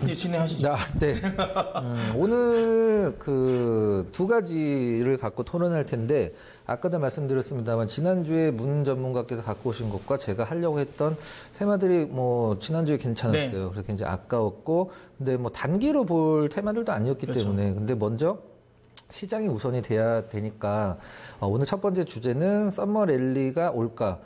네, 진행하시죠. 네. 오늘 그 두 가지를 갖고 토론할 텐데 아까도 말씀드렸습니다만 지난주에 문 전문가께서 갖고 오신 것과 제가 하려고 했던 테마들이 뭐 지난주에 괜찮았어요. 네. 그래서 굉장히 아까웠고 근데 뭐 단기로 볼 테마들도 아니었기 그렇죠. 때문에 근데 먼저 시장이 우선이 돼야 되니까 오늘 첫 번째 주제는 썸머 랠리가 올까.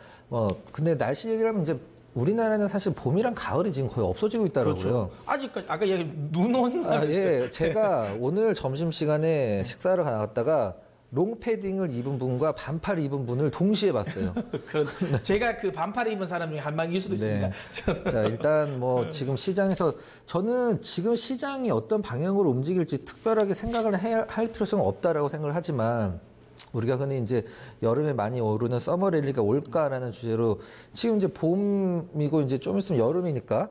근데 날씨 얘기를 하면 이제 우리나라는 사실 봄이랑 가을이 지금 거의 없어지고 있더라고요. 그렇죠. 아직까지 아까 얘기 눈 온다. 예, 제가 오늘 점심 시간에 식사를 나갔다가 롱패딩을 입은 분과 반팔 입은 분을 동시에 봤어요. 제가 그 반팔 입은 사람 중에 한 명일 수도 네. 있습니다. 자, 일단 뭐 지금 시장에서 저는 지금 시장이 어떤 방향으로 움직일지 특별하게 생각을 할 필요성은 없다라고 생각을 하지만 우리가 흔히 이제 여름에 많이 오르는 서머 랠리가 올까라는 주제로 지금 이제 봄이고 이제 좀 있으면 여름이니까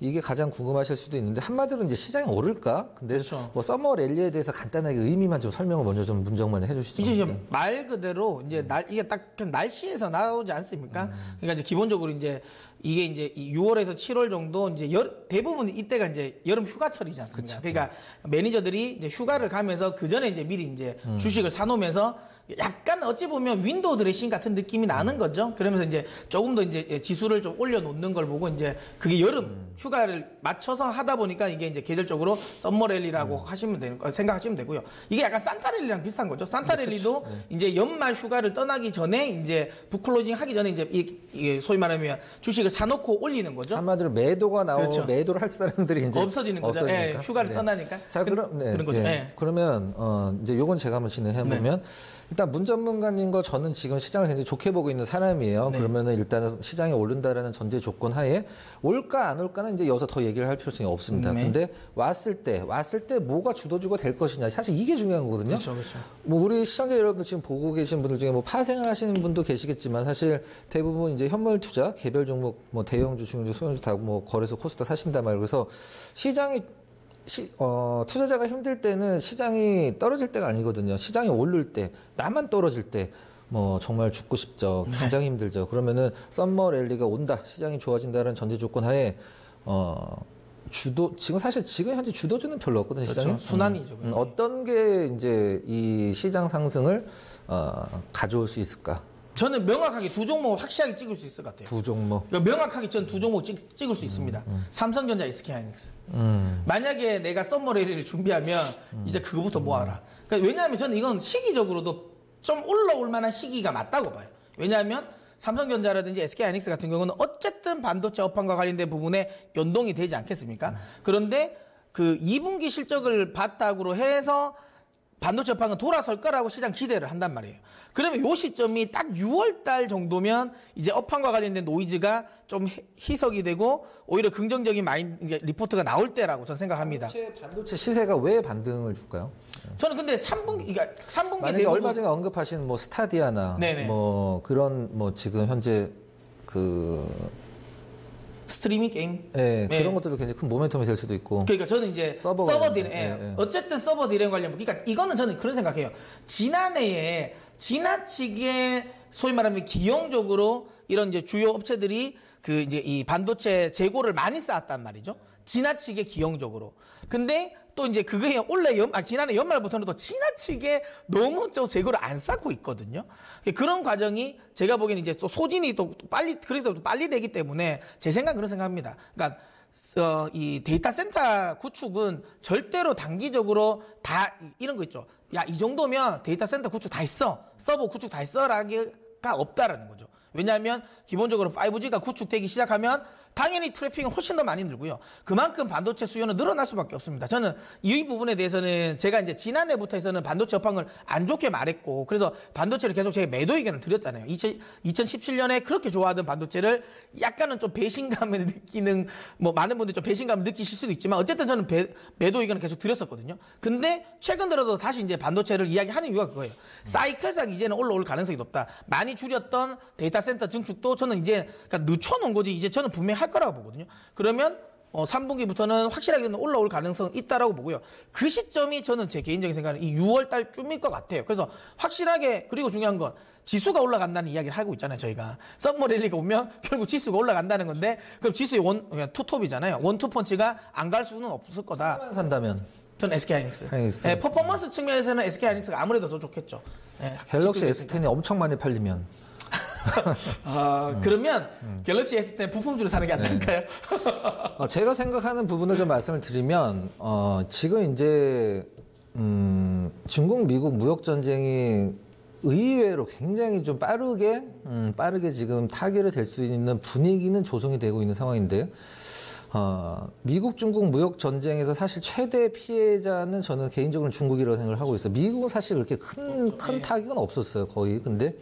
이게 가장 궁금하실 수도 있는데 한마디로 이제 시장이 오를까? 근데 그렇죠. 뭐 서머 랠리에 대해서 간단하게 의미만 좀 설명을 먼저 좀 문정만 해주시죠. 이제 말 그대로 이제 이게 딱 날씨에서 나오지 않습니까? 그러니까 이제 기본적으로 이제 이게 이제 6월에서 7월 정도 이제 대부분 이때가 이제 여름 휴가철이지 않습니까? 그쵸. 그러니까 매니저들이 이제 휴가를 가면서 그 전에 이제 미리 이제 주식을 사놓으면서 약간 어찌 보면 윈도우 드레싱 같은 느낌이 나는 거죠. 그러면서 이제 조금 더 이제 지수를 좀 올려놓는 걸 보고 이제 그게 여름 휴가를 맞춰서 하다 보니까 이게 이제 계절적으로 썸머랠리라고 생각하시면 되고요. 이게 약간 산타랠리랑 비슷한 거죠. 산타랠리도 이제 연말 휴가를 떠나기 전에 이제 북클로징 하기 전에 이제 이게 소위 말하면 주식을 사놓고 올리는 거죠. 한마디로 매도가 나오고 그렇죠. 매도를 할 사람들이 이제 없어지는 거죠. 예, 휴가를 네. 떠나니까. 자, 그럼 그런 거죠. 예. 그러면 이제 요건 제가 한번 진행해 보면 일단 문 전문가님과 저는 지금 시장을 굉장히 좋게 보고 있는 사람이에요. 네. 그러면은 일단은 시장이 오른다라는 전제 조건 하에 올까 안 올까는 이제 여기서 더 얘기를 할 필요성이 없습니다. 네. 근데 왔을 때 뭐가 주도주가 될 것이냐 사실 이게 중요한 거거든요. 그렇죠, 그렇죠. 뭐 우리 시청자 여러분들 지금 보고 계신 분들 중에 뭐 파생을 하시는 분도 계시겠지만 사실 대부분 이제 현물 투자 개별 종목 뭐 대형주, 중형주, 소형주 다 뭐 거래소 코스닥 사신단 말이에요. 그래서 시장이 투자자가 힘들 때는 시장이 떨어질 때가 아니거든요. 시장이 오를 때, 나만 떨어질 때, 뭐, 정말 죽고 싶죠. 가장 힘들죠. 그러면은, 썸머 랠리가 온다. 시장이 좋아진다는 전제 조건 하에, 지금 현재 주도주는 별로 없거든요, 시장에. 그렇죠. 순환이죠. 어떤 게 이제 이 시장 상승을, 가져올 수 있을까? 저는 명확하게 두 종목 확실하게 찍을 수 있을 것 같아요. 두 종목. 그러니까 명확하게 전 두 종목 찍을 수 있습니다. 삼성전자, SK하이닉스. 만약에 내가 썸머레일을 준비하면 이제 그거부터 모아라. 그러니까 왜냐하면 저는 이건 시기적으로도 좀 올라올 만한 시기가 맞다고 봐요. 왜냐하면 삼성전자라든지 SK하이닉스 같은 경우는 어쨌든 반도체 업황과 관련된 부분에 연동이 되지 않겠습니까? 그런데 그 2분기 실적을 바탕으로 해서 반도체 업황은 돌아설 거라고 시장 기대를 한단 말이에요. 그러면 요 시점이 딱 6월 달 정도면 이제 업황과 관련된 노이즈가 좀 희석이 되고 오히려 긍정적인 리포트가 나올 때라고 저는 생각합니다. 반도체 시세가 왜 반등을 줄까요? 저는 근데 3분기 만약에 대부분 얼마 전에 언급하신 뭐 스타디아나 네네. 뭐 그런 뭐 지금 현재 그 스트리밍 게임. 네, 그런 것들도 굉장히 큰 모멘텀이 될 수도 있고. 그러니까 저는 이제 서버 딜레이, 어쨌든 서버 딜레이 관련, 그러니까 이거는 저는 그런 생각해요. 지난해에 지나치게 소위 말하면 기형적으로 이런 이제 주요 업체들이 그 이제 이 반도체 재고를 많이 쌓았단 말이죠. 지나치게 기형적으로. 근데 또 이제 그게 지난해 연말부터는 또 지나치게 너무 재고를 안 쌓고 있거든요. 그런 과정이 제가 보기에는 이제 또 소진이 그래도 빨리 되기 때문에 제 생각은 그런 생각합니다. 그러니까, 이 데이터 센터 구축은 절대로 단기적으로 다 이런 거 있죠. 야, 이 정도면 데이터 센터 구축 다 했어. 서버 구축 다 했어라기가 없다라는 거죠. 왜냐하면 기본적으로 5G가 구축되기 시작하면 당연히 트래픽은 훨씬 더 많이 늘고요. 그만큼 반도체 수요는 늘어날 수밖에 없습니다. 저는 이 부분에 대해서는 제가 이제 지난해부터 해서는 반도체 업황을 안 좋게 말했고, 그래서 반도체를 계속 제가 매도 의견을 드렸잖아요. 2017년에 그렇게 좋아하던 반도체를 약간은 좀 배신감을 느끼는, 뭐 많은 분들이 좀 배신감을 느끼실 수도 있지만 어쨌든 저는 매도 의견을 계속 드렸었거든요. 근데 최근 들어서 다시 이제 반도체를 이야기하는 이유가 그거예요. 사이클상 이제는 올라올 가능성이 높다. 많이 줄였던 데이터 센터 증축도 저는 이제 그러니까 늦춰놓은 거지 이제 저는 분명히 할 거라고 보거든요. 그러면 3분기부터는 확실하게 올라올 가능성은 있다라고 보고요. 그 시점이 저는 제 개인적인 생각은 이 6월 달쯤일 것 같아요. 그래서 확실하게 그리고 중요한 건 지수가 올라간다는 이야기를 하고 있잖아요. 저희가 썸머 랠리가 오면 결국 지수가 올라간다는 건데 그럼 지수의 투톱이잖아요. 원투펀치가 안 갈 수는 없을 거다. 산다면 전 SK하이닉스. 네, 퍼포먼스 측면에서는 SK하이닉스가 아무래도 더 좋겠죠. 네, 갤럭시 S10이 엄청 많이 팔리면 그러면 갤럭시 S10 부품주로 사는 게 안 나을까요? 제가 생각하는 부분을 좀 말씀을 드리면 지금 이제 중국 미국 무역 전쟁이 의외로 굉장히 좀 빠르게 지금 타결이 될 수 있는 분위기는 조성이 되고 있는 상황인데 미국 중국 무역 전쟁에서 사실 최대 피해자는 저는 개인적으로 중국이라고 생각을 하고 있어요. 미국은 사실 그렇게 큰 타격은 없었어요, 거의. 근데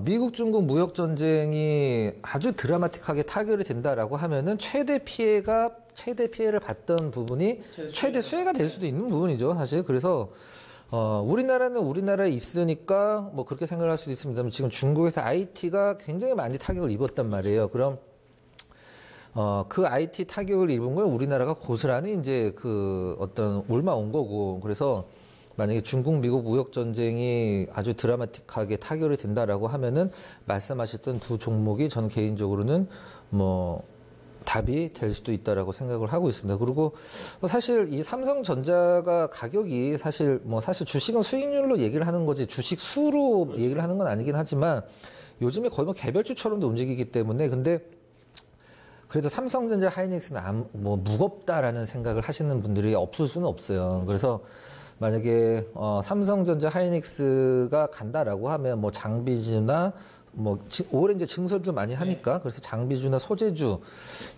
미국 중국 무역 전쟁이 아주 드라마틱하게 타결이 된다라고 하면은 최대 피해를 봤던 부분이 최대 수혜가 될 수도 있는 부분이죠, 사실. 그래서 우리나라는 우리나라에 있으니까 뭐 그렇게 생각할 수도 있습니다만 지금 중국에서 IT가 굉장히 많이 타격을 입었단 말이에요. 그럼 그 IT 타격을 입은 걸 우리나라가 고스란히 이제 그 어떤 옮아온 거고, 그래서 만약에 중국 미국 무역 전쟁이 아주 드라마틱하게 타결이 된다라고 하면은 말씀하셨던 두 종목이 저는 개인적으로는 뭐 답이 될 수도 있다라고 생각을 하고 있습니다. 그리고 사실 이 삼성전자가 가격이 사실 주식은 수익률로 얘기를 하는 거지 주식 수로 얘기를 하는 건 아니긴 하지만 요즘에 거의 뭐 개별주처럼도 움직이기 때문에 근데 그래도 삼성전자 하이닉스는 뭐 무겁다라는 생각을 하시는 분들이 없을 수는 없어요. 그래서 만약에 삼성전자 하이닉스가 간다라고 하면 뭐 장비주나 뭐 올해 이제 증설도 많이 하니까 그래서 장비주나 소재주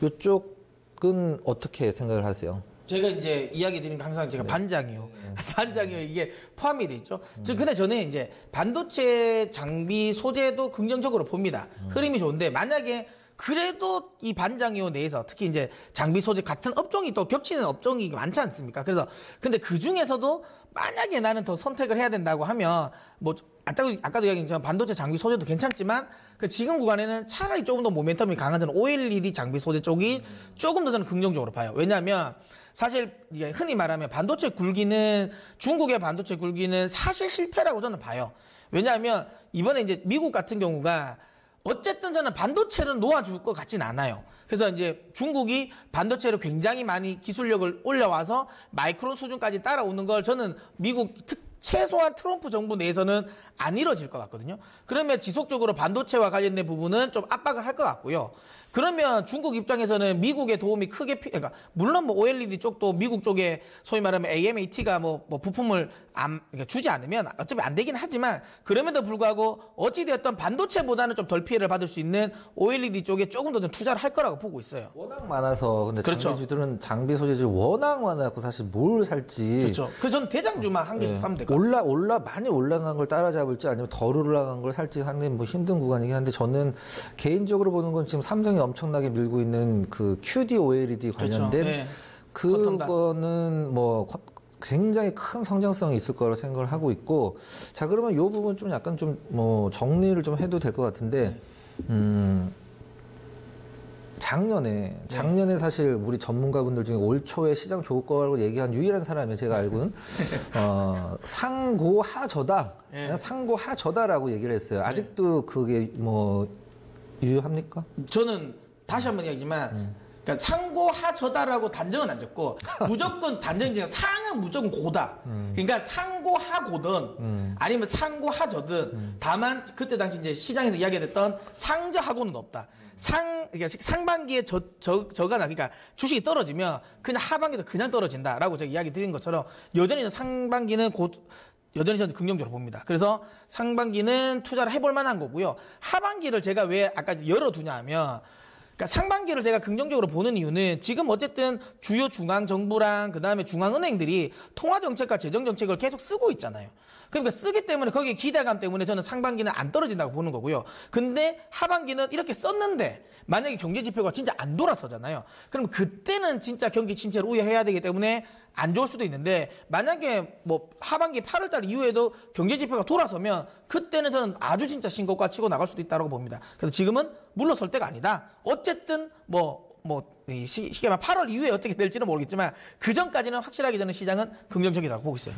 이쪽은 어떻게 생각을 하세요? 제가 이제 이야기 드린 게 항상 제가 반장이요. 반장이요. 이게 포함이 돼 있죠. 근데 저는 이제 반도체 장비 소재도 긍정적으로 봅니다. 흐름이 좋은데 만약에 그래도 이 반장이요 내에서 특히 이제 장비 소재 같은 업종이 또 겹치는 업종이 많지 않습니까? 그래서 근데 그 중에서도 만약에 나는 더 선택을 해야 된다고 하면 뭐 아까도 이야기했지만 반도체 장비 소재도 괜찮지만 그 지금 구간에는 차라리 조금 더 모멘텀이 강한 저는 OLED 장비 소재 쪽이 조금 더 저는 긍정적으로 봐요. 왜냐하면 사실 흔히 말하면 반도체 굴기는 중국의 반도체 굴기는 사실 실패라고 저는 봐요. 왜냐하면 이번에 이제 미국 같은 경우가 어쨌든 저는 반도체를 놓아줄 것 같진 않아요. 그래서 이제 중국이 반도체를 굉장히 많이 기술력을 올려와서 마이크론 수준까지 따라오는 걸 저는 미국 최소한 트럼프 정부 내에서는 안 이뤄질 것 같거든요. 그러면 지속적으로 반도체와 관련된 부분은 좀 압박을 할 것 같고요. 그러면 중국 입장에서는 미국의 도움이 크게 그러니까 물론 뭐 OLED 쪽도 미국 쪽에 소위 말하면 AMAT가 뭐 부품을 그러니까 주지 않으면 어차피 안 되긴 하지만 그럼에도 불구하고 어찌되었던 반도체보다는 좀 덜 피해를 받을 수 있는 OLED 쪽에 조금 더 투자를 할 거라고 보고 있어요. 워낙 많아서 근데 그렇죠. 장비주들은 장비 소재들 워낙 많아갖고 사실 뭘 살지. 그렇죠. 전 대장주만 한 개씩 사면 될 것 같아요. 많이 올라간 걸 따라잡을지 아니면 덜 올라간 걸 살지 상당히 뭐 힘든 구간이긴 한데 저는 개인적으로 보는 건 지금 삼성이 엄청나게 밀고 있는 그 QD OLED 관련된 그렇죠. 네. 그거는 뭐 굉장히 큰 성장성이 있을 거라고 생각을 하고 있고 자 그러면 이 부분 좀 약간 좀 뭐 정리를 좀 해도 될 것 같은데 작년에 사실 우리 전문가분들 중에 올 초에 시장 좋을 거라고 얘기한 유일한 사람이 제가 알고는 상고하저다 그냥 상고하저다라고 얘기를 했어요. 아직도 그게 뭐 유효합니까? 저는 다시 한번 이야기지만 그러니까 상고하저다라고 단정은 안 졌고 무조건 단정이지만 상은 무조건 고다. 그러니까 상고하고든 아니면 상고하저든 다만 그때 당시 이제 시장에서 이야기했던 상저하고는 없다. 그러니까 상반기에 저가 나 그러니까 주식이 떨어지면 그냥 하반기도 그냥 떨어진다라고 제가 이야기 드린 것처럼 여전히 상반기는 여전히 저는 긍정적으로 봅니다. 그래서 상반기는 투자를 해볼 만한 거고요. 하반기를 제가 왜 아까 열어두냐 하면 그러니까 상반기를 제가 긍정적으로 보는 이유는 지금 어쨌든 주요 중앙정부랑 그다음에 중앙은행들이 통화정책과 재정정책을 계속 쓰고 있잖아요. 그러니까 쓰기 때문에 거기에 기대감 때문에 저는 상반기는 안 떨어진다고 보는 거고요. 근데 하반기는 이렇게 썼는데 만약에 경제지표가 진짜 안 돌아서잖아요. 그럼 그때는 진짜 경기 침체를 우려해야 되기 때문에 안 좋을 수도 있는데 만약에 뭐 하반기 8월달 이후에도 경제지표가 돌아서면 그때는 저는 아주 진짜 신고가 치고 나갈 수도 있다고 봅니다. 그래서 지금은 물러설 때가 아니다. 어쨌든 뭐 쉽게 말하면 8월 이후에 어떻게 될지는 모르겠지만 그 전까지는 확실하게 저는 시장은 긍정적이라고 보고 있어요.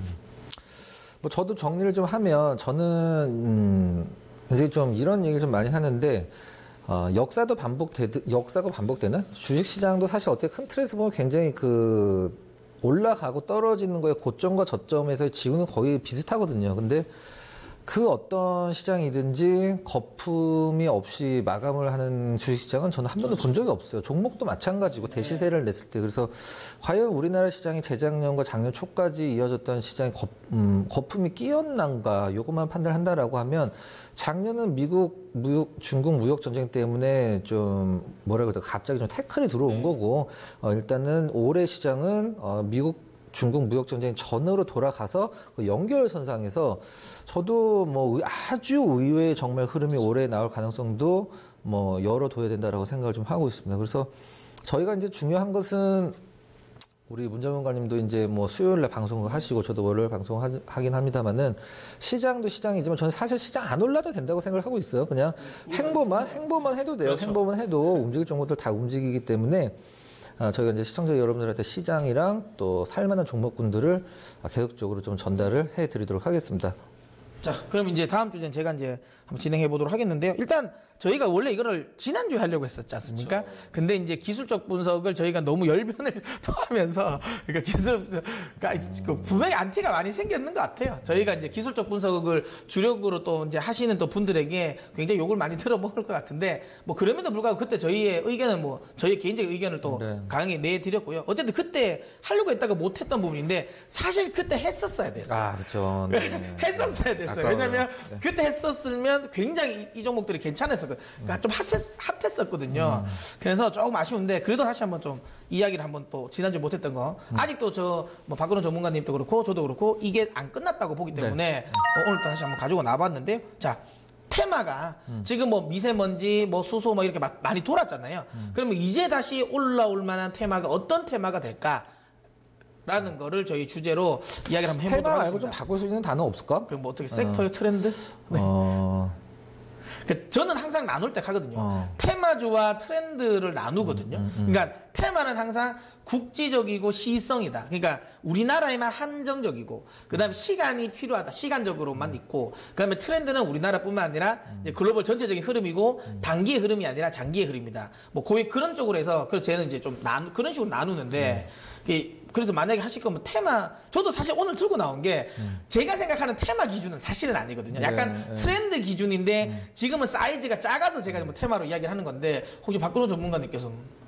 뭐 저도 정리를 좀 하면 저는 이제 좀 이런 얘기를 좀 많이 하는데 역사가 반복되는 주식시장도 사실 어떻게 큰 틀에서 보면 굉장히 그 올라가고 떨어지는 거에 고점과 저점에서의 지우는 거의 비슷하거든요. 근데 그 어떤 시장이든지 거품이 없이 마감을 하는 주식시장은 저는 한 번도 본 적이 없어요. 종목도 마찬가지고 대시세를 냈을 때. 그래서 과연 우리나라 시장이 재작년과 작년 초까지 이어졌던 시장에 거품이 끼었는가 요것만 판단한다라고 하면 작년은 중국 무역 전쟁 때문에 좀 뭐라 그럴까 갑자기 좀 태클이 들어온 거고 일단은 올해 시장은 중국 무역 전쟁 전으로 돌아가서 그 연결선상에서 저도 뭐 아주 의외의 정말 흐름이 올해 나올 가능성도 뭐 열어둬야 된다라고 생각을 좀 하고 있습니다. 그래서 저희가 이제 중요한 것은 우리 문 전문가님도 이제 뭐 수요일에 방송을 하시고 저도 월요일 방송하긴 합니다만은 시장도 시장이지만 저는 사실 시장 안 올라도 된다고 생각을 하고 있어요. 그냥 행보만 해도 돼요. 그렇죠. 행보만 해도 움직일 종목들 다 움직이기 때문에 저희가 이제 시청자 여러분들한테 시장이랑 또 살만한 종목군들을 계속적으로 좀 전달을 해드리도록 하겠습니다. 자, 그럼 이제 다음 주제는 제가 이제 한번 진행해 보도록 하겠는데요. 일단 저희가 원래 이거를 지난주에 하려고 했었지 않습니까? 그렇죠. 근데 이제 기술적 분석을 저희가 너무 열변을 토하면서 그러니까 분명히 안티가 많이 생겼는 것 같아요. 저희가 이제 기술적 분석을 주력으로 또 이제 하시는 또 분들에게 굉장히 욕을 많이 들어먹을 것 같은데 뭐 그럼에도 불구하고 그때 저희의 의견은 뭐 저희 개인적인 의견을 또 강하게 내드렸고요. 어쨌든 그때 하려고 했다가 못했던 부분인데 사실 그때 했었어야 됐어요. 그렇죠. 네. 했었어야 됐어요. 왜냐면 그때 했었으면 굉장히 이 종목들이 괜찮았어요. 그러니까 좀 핫했었거든요. 그래서 조금 아쉬운데 그래도 다시 한번 좀 이야기를 한번 또 지난주에 못했던 거 아직도 저 뭐 박근호 전문가님도 그렇고 저도 그렇고 이게 안 끝났다고 보기 때문에 오늘 또 다시 한번 가지고 나봤는데요. 자, 테마가 지금 뭐 미세먼지, 뭐 수소 뭐 이렇게 많이 돌았잖아요. 그러면 이제 다시 올라올 만한 테마가 어떤 테마가 될까? 라는 거를 저희 주제로 이야기를 한번 해보도록 테마 하겠습니다. 말고 좀 바꿀 수 있는 단어 없을까? 그럼 뭐 어떻게 섹터의 트렌드? 네. 저는 항상 나눌 때 하거든요. 테마주와 트렌드를 나누거든요. 그러니까 테마는 항상 국지적이고 시성이다. 그러니까 우리나라에만 한정적이고 그다음에 시간이 필요하다. 시간적으로만 있고 그다음에 트렌드는 우리나라뿐만 아니라 이제 글로벌 전체적인 흐름이고 단기의 흐름이 아니라 장기의 흐름이다. 뭐 거의 그런 쪽으로 해서 그래서 저는 이제 좀 그런 식으로 나누는데 그래서 만약에 하실 거면 테마 저도 사실 오늘 들고 나온 게 제가 생각하는 테마 기준은 사실은 아니거든요. 약간 트렌드 기준인데 지금은 사이즈가 작아서 제가 뭐 테마로 이야기를 하는 건데 혹시 박근호 전문가님께서는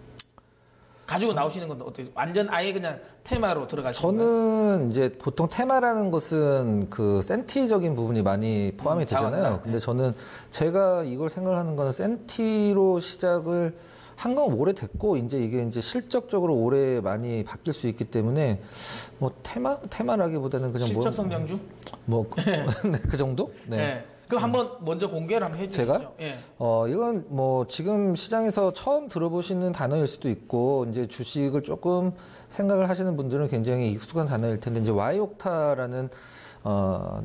가지고 나오시는 건 어때요? 완전 아예 그냥 테마로 들어가시는 거예요? 저는 이제 보통 테마라는 것은 그 센티적인 부분이 많이 포함이 되잖아요. 근데 저는 제가 이걸 생각하는 거는 센티로 시작을 한 건 오래됐고 이제 이게 이제 실적적으로 올해 많이 바뀔 수 있기 때문에 뭐 테마라기보다는 그냥 실적 성장주? 그 정도? 네. 그럼 한번 먼저 공개를 한번 해주시죠. 제가? 예. 이건 뭐 지금 시장에서 처음 들어보시는 단어일 수도 있고 이제 주식을 조금 생각을 하시는 분들은 굉장히 익숙한 단어일 텐데 이제 Y옥타라는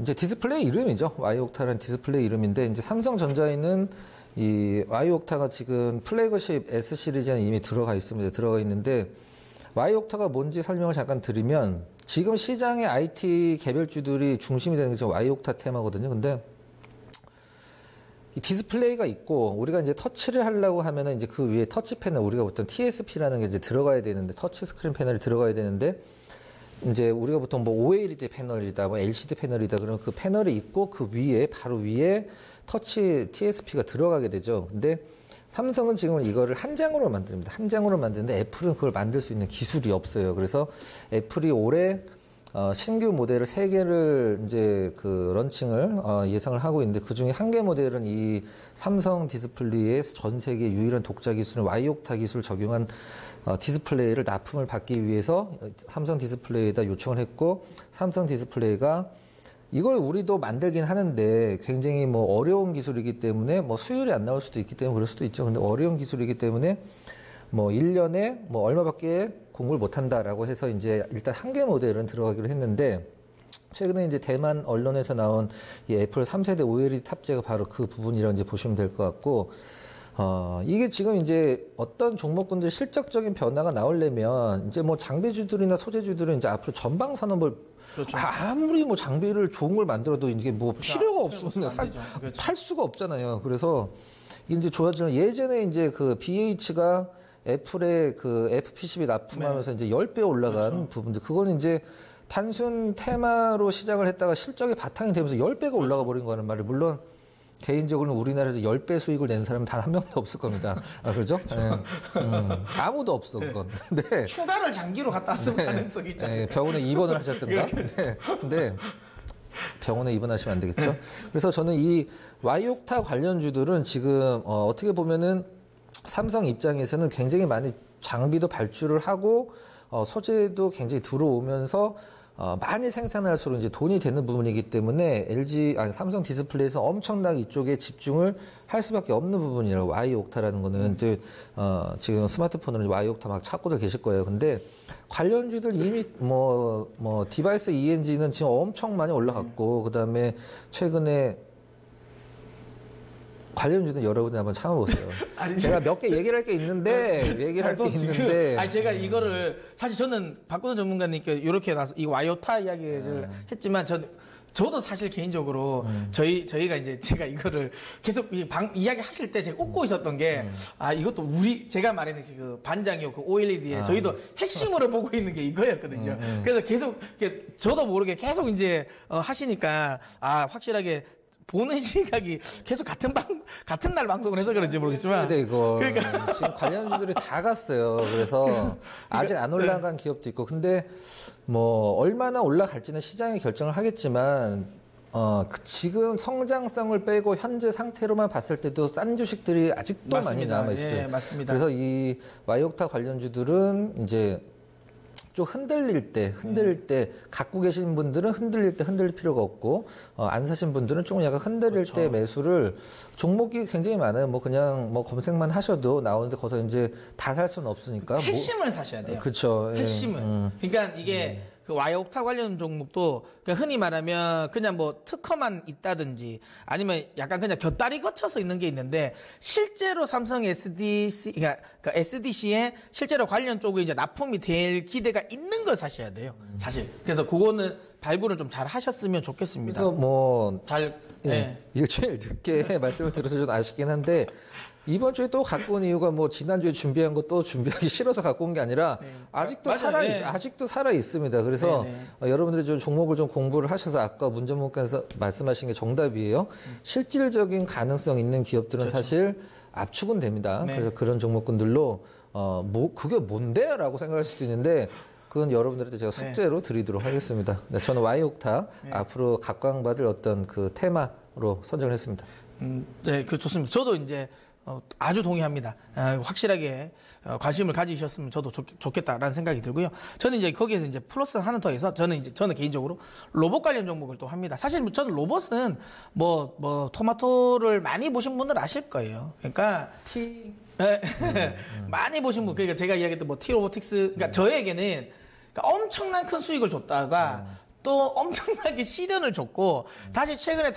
이제 디스플레이 이름이죠. Y옥타라는 디스플레이 이름인데 이제 삼성전자에는 이 Y옥타가 지금 플래그십 S 시리즈는 이미 들어가 있습니다. 들어가 있는데 Y옥타가 뭔지 설명을 잠깐 드리면 지금 시장의 IT 개별주들이 중심이 되는 게 지금 Y옥타 테마거든요. 근데 이 디스플레이가 있고 우리가 이제 터치를 하려고 하면은 이제 그 위에 터치 패널 우리가 보통 TSP라는 게 이제 들어가야 되는데 터치 스크린 패널이 들어가야 되는데 이제 우리가 보통 뭐 OLED 패널이다, 뭐 LCD 패널이다 그러면 그 패널이 있고 그 위에 바로 위에 터치 TSP가 들어가게 되죠. 근데 삼성은 지금 이거를 한 장으로 만듭니다. 한 장으로 만드는데 애플은 그걸 만들 수 있는 기술이 없어요. 그래서 애플이 올해 신규 모델을 3개를 이제 그 런칭을 예상을 하고 있는데 그 중에 1개 모델은 이 삼성 디스플레이의 전 세계 유일한 독자 기술인 Y옥타 기술을 적용한 디스플레이를 납품을 받기 위해서 삼성 디스플레이에다 요청을 했고 삼성 디스플레이가 이걸 우리도 만들긴 하는데 굉장히 뭐 어려운 기술이기 때문에 뭐 수율이 안 나올 수도 있기 때문에 그럴 수도 있죠. 근데 어려운 기술이기 때문에 뭐 1년에 뭐 얼마밖에 공부를 못 한다라고 해서 이제 일단 1개 모델은 들어가기로 했는데 최근에 이제 대만 언론에서 나온 이 애플 3세대 OLED 탑재가 바로 그 부분이라고 이제 보시면 될 것 같고 이게 지금 이제 어떤 종목군들 실적적인 변화가 나오려면 이제 뭐 장비주들이나 소재주들은 이제 앞으로 전방 산업을 그렇죠. 아무리 뭐 장비를 좋은 걸 만들어도 이게 뭐 필요가 없으면 사실 그렇죠. 팔 수가 없잖아요. 그래서 이제 좋아지는 예전에 이제 그 BH가 애플의 그 FPCB 납품하면서 네. 이제 10배 올라간 그렇죠. 부분들 그거는 이제 단순 테마로 시작을 했다가 실적이 바탕이 되면서 10배가 올라가 버린 거는 말이에요. 물론 개인적으로는 우리나라에서 10배 수익을 낸 사람은 단 한 명도 없을 겁니다. 그렇죠? 네. 아무도 없어, 그건. 근데 추가를 장기로 갖다 왔으면 네. 가능성이 있잖아요. 네, 병원에 입원을 하셨던가? 네. 근데 병원에 입원하시면 안 되겠죠? 그래서 저는 이 와이옥타 관련주들은 지금 어떻게 보면은 삼성 입장에서는 굉장히 많이 장비도 발주를 하고 소재도 굉장히 들어오면서 많이 생산할수록 이제 돈이 되는 부분이기 때문에 삼성 디스플레이에서 엄청나게 이쪽에 집중을 할 수밖에 없는 부분이라고 와이옥타라는 거는 지금 스마트폰으로 와이옥타 막 찾고도 계실 거예요. 근데 관련주들 이미 뭐 디바이스 ENG는 지금 엄청 많이 올라갔고 그다음에 최근에 관련주는 여러분이 한번 참아보세요. 아니, 제가 몇 개 얘기를 할 게 있는데, 아니, 제가 이거를, 사실 저는 박근혜 전문가님께 이렇게 나서 이 와이오타 이야기를 했지만, 저도 사실 개인적으로 저희가 이제 제가 이거를 계속 이야기 하실 때 제가 웃고 있었던 게, 이것도 제가 말했는 그 반장이요, 그 OLED에 저희도 핵심으로 보고 있는 게 이거였거든요. 그래서 계속, 저도 모르게 계속 이제 하시니까, 확실하게 보는 시각이 계속 같은 날 방송을 해서 그런지 모르겠지만. 근데 이거 그러니까. 지금 관련주들이 다 갔어요. 그래서 아직 안 올라간 기업도 있고. 근데 뭐 얼마나 올라갈지는 시장이 결정을 하겠지만 지금 성장성을 빼고 현재 상태로만 봤을 때도 싼 주식들이 아직도 맞습니다. 많이 남아 있어요. 예, 맞습니다. 그래서 이 와이옥타 관련주들은 이제 좀 흔들릴 때 갖고 계신 분들은 흔들릴 때 흔들릴 필요가 없고 안 사신 분들은 조금 약간 흔들릴 그렇죠. 때 매수를 종목이 굉장히 많아요. 뭐 그냥 뭐 검색만 하셔도 나오는데 거기서 이제 다 살 수는 없으니까 핵심을 사셔야 돼요. 그렇죠. 핵심을. 그러니까 이게 그 와이옥타 관련 종목도 그냥 흔히 말하면 그냥 뭐 특허만 있다든지 아니면 약간 그냥 곁다리 거쳐서 있는 게 있는데 실제로 삼성 그러니까 SDC에 실제로 관련 쪽에 이제 납품이 될 기대가 있는 걸 사셔야 돼요. 사실. 그래서 그거는 발굴을 좀 잘 하셨으면 좋겠습니다. 그래서 뭐 잘 일주일 늦게 말씀을 드려서 좀 아쉽긴 한데 이번 주에 또 갖고 온 이유가 뭐 지난주에 준비한 거 또 준비하기 싫어서 갖고 온 게 아니라 아직도 아직도 살아 있습니다. 그래서 여러분들이 좀 종목을 좀 공부를 하셔서 아까 문 전문가께서 말씀하신 게 정답이에요. 실질적인 가능성 있는 기업들은 그렇죠. 사실 압축은 됩니다. 그래서 그런 종목군들로 그게 뭔데라고 생각할 수도 있는데 그건 여러분들한테 제가 숙제로 드리도록 하겠습니다. 저는 와이옥타 앞으로 각광받을 어떤 그 테마로 선정을 했습니다. 네, 그 좋습니다. 저도 이제 아주 동의합니다. 확실하게 관심을 가지셨으면 저도 좋겠다라는 생각이 들고요. 저는 이제 거기에서 이제 플러스 하나 더 해서 저는 개인적으로 로봇 관련 종목을 또 합니다. 사실 저는 로봇은 뭐 토마토를 많이 보신 분들 아실 거예요. 그러니까 많이 보신 분, 그러니까 제가 이야기했던 뭐 T-로보틱스, 그러니까 저에게는 엄청난 큰 수익을 줬다가 또 엄청나게 시련을 줬고 최근에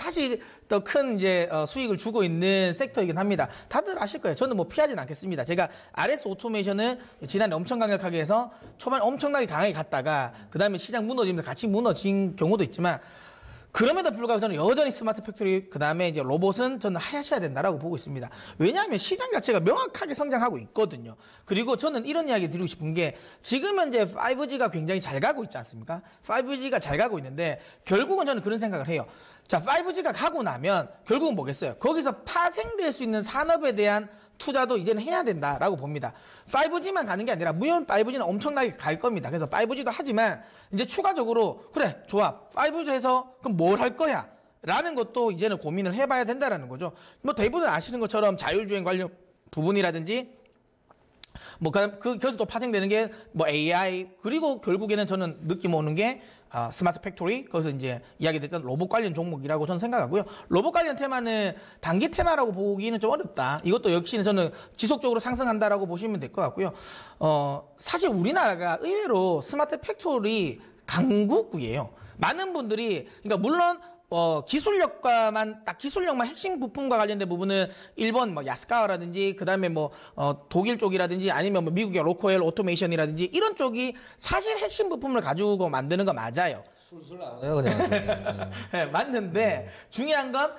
더 큰 이제 수익을 주고 있는 섹터이긴 합니다. 다들 아실 거예요. 저는 뭐 피하진 않겠습니다. 제가 RS 오토메이션은 지난해 엄청 강력하게 해서 초반에 엄청나게 강하게 갔다가 그다음에 시장 무너지면서 같이 무너진 경우도 있지만 그럼에도 불구하고 저는 여전히 스마트 팩토리 그다음에 이제 로봇은 저는 하셔야 된다라고 보고 있습니다. 왜냐하면 시장 자체가 명확하게 성장하고 있거든요. 그리고 저는 이런 이야기 드리고 싶은 게 지금 현재 5G가 굉장히 잘 가고 있지 않습니까? 5G가 잘 가고 있는데 결국은 저는 그런 생각을 해요. 자, 5G가 가고 나면 결국은 뭐겠어요? 거기서 파생될 수 있는 산업에 대한 투자도 이제는 해야 된다라고 봅니다. 5G만 가는 게 아니라 물론 5G는 엄청나게 갈 겁니다. 그래서 5G도 하지만 이제 추가적으로 그래 좋아 5G도 해서 그럼 뭘 할 거야? 라는 것도 이제는 고민을 해봐야 된다라는 거죠. 뭐 대부분 아시는 것처럼 자율주행 관련 부분이라든지 뭐 거기서 또 파생되는 게 뭐 AI 그리고 결국에는 저는 느낌 오는 게 스마트 팩토리 거기서 이제 이야기됐던 로봇 관련 종목이라고 저는 생각하고요. 로봇 관련 테마는 단기 테마라고 보기는 좀 어렵다. 이것도 역시는 저는 지속적으로 상승한다라고 보시면 될 것 같고요. 사실 우리나라가 의외로 스마트 팩토리 강국이에요. 많은 분들이 그러니까 물론 기술력만 핵심 부품과 관련된 부분은 일본 뭐 야스카와라든지 그다음에 뭐 독일 쪽이라든지 아니면 뭐 미국의 로코엘 오토메이션이라든지 이런 쪽이 사실 핵심 부품을 가지고 만드는 거 맞아요. 술술 나오네요, 그냥. 네, 맞는데 중요한 건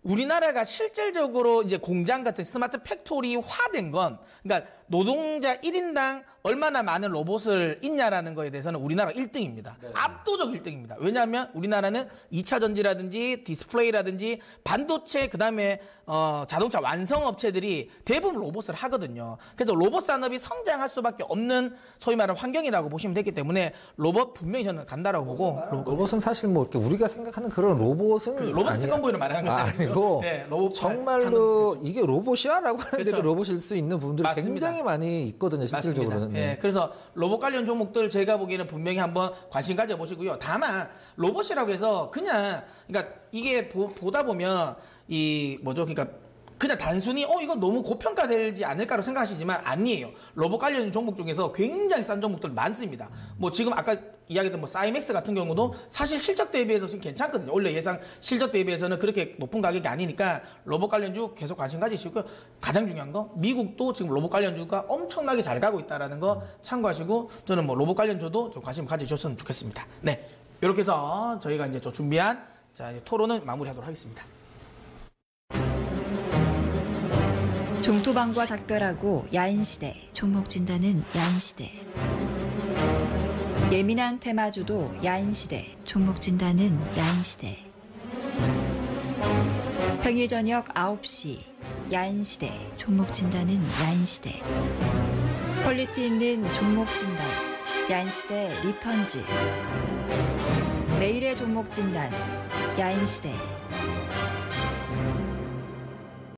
우리나라가 실질적으로 이제 공장 같은 스마트 팩토리화된 건 그러니까 노동자 1인당 얼마나 많은 로봇을 있냐라는 거에 대해서는 우리나라가 1등입니다. 네. 압도적 1등입니다. 왜냐하면 우리나라는 2차 전지라든지 디스플레이라든지 반도체 그다음에 자동차 완성 업체들이 대부분 로봇을 하거든요. 그래서 로봇 산업이 성장할 수밖에 없는 소위 말하는 환경이라고 보시면 되기 때문에 로봇 분명히 저는 간다라고 보고 로봇은 사실 뭐 이렇게 우리가 생각하는 그런 로봇은 그 로봇 태권보이를 말하는 건 아니고 네, 로봇 정말로 이게 로봇이야라고 하는데도 그렇죠. 로봇일 수 있는 부분들이 맞습니다. 굉장히 많이 있거든요, 실질적으로는. 네. 그래서 로봇 관련 종목들 제가 보기에는 분명히 한번 관심 가져보시고요. 다만 로봇이라고 해서 그러니까 이게 보다 보면 그러니까 그냥 단순히 이거 너무 고평가되지 않을까로 생각하시지만 아니에요. 로봇 관련 종목 중에서 굉장히 싼 종목들 많습니다. 뭐 지금 아까 이야기했던 뭐 사이맥스 같은 경우도 사실 실적 대비해서 지금 괜찮거든요. 원래 예상 실적 대비해서는 그렇게 높은 가격이 아니니까 로봇 관련주 계속 관심 가지시고요. 가장 중요한 거 미국도 지금 로봇 관련주가 엄청나게 잘 가고 있다라는 거 참고하시고 저는 뭐 로봇 관련주도 좀 관심 가지셨으면 좋겠습니다. 네, 이렇게 해서 저희가 이제 준비한 이제 토론은 마무리하도록 하겠습니다. 종토방과 작별하고 야인시대, 종목 진단은 야인시대. 예민한 테마주도 야인시대, 종목 진단은 야인시대. 평일 저녁 9시, 야인시대, 종목 진단은 야인시대. 퀄리티 있는 종목 진단, 야인시대 리턴즈. 내일의 종목 진단, 야인시대.